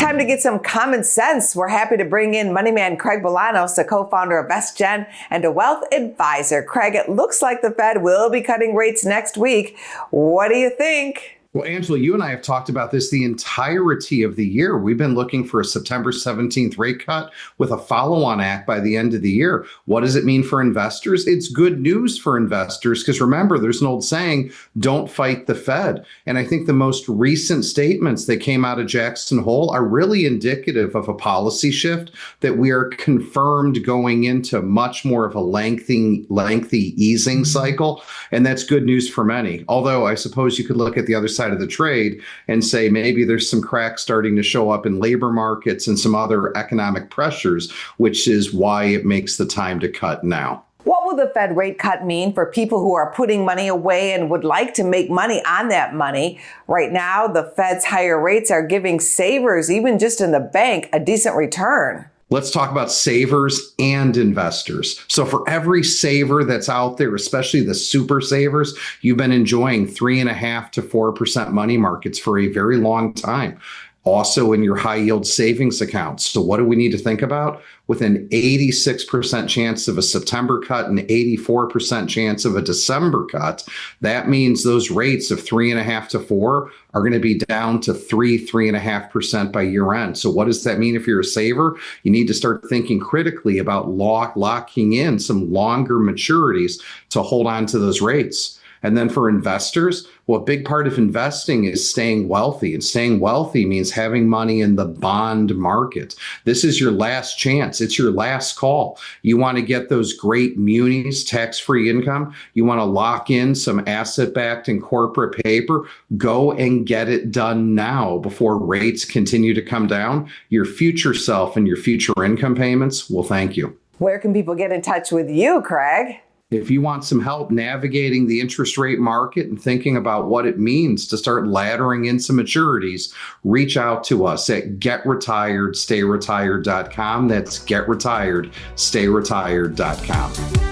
Time to get some common sense. We're happy to bring in money man Craig Bolanos, the co-founder of VestGen and a wealth advisor. Craig, it looks like the Fed will be cutting rates next week. What do you think? Well, Angela, you and I have talked about this the entirety of the year. We've been looking for a September 17th rate cut with a follow-on act by the end of the year. What does it mean for investors? It's good news for investors because remember, there's an old saying, don't fight the Fed. And I think the most recent statements that came out of Jackson Hole are really indicative of a policy shift that we are confirmed going into much more of a lengthy easing cycle. And that's good news for many. Although I suppose you could look at the other side of the trade and say maybe there's some cracks starting to show up in labor markets and some other economic pressures, which is why it makes the time to cut now. What will the Fed rate cut mean for people who are putting money away and would like to make money on that money? Right now, the Fed's higher rates are giving savers, even just in the bank, a decent return. Let's talk about savers and investors. So for every saver that's out there, especially the super savers, you've been enjoying 3.5% to 4% money markets for a very long time. Also in your high yield savings accounts. So what do we need to think about? With an 86% chance of a September cut and 84% chance of a December cut, that means those rates of 3.5% to 4% are going to be down to 3.5% by year end. So what does that mean if you're a saver? You need to start thinking critically about locking in some longer maturities to hold on to those rates. And then for investors, well, a big part of investing is staying wealthy. And staying wealthy means having money in the bond market. This is your last chance. It's your last call. You want to get those great munis, tax-free income. You want to lock in some asset-backed and corporate paper. Go and get it done now before rates continue to come down. Your future self and your future income payments will thank you. Where can people get in touch with you, Craig? If you want some help navigating the interest rate market and thinking about what it means to start laddering in some maturities, reach out to us at getretiredstayretired.com. That's getretiredstayretired.com.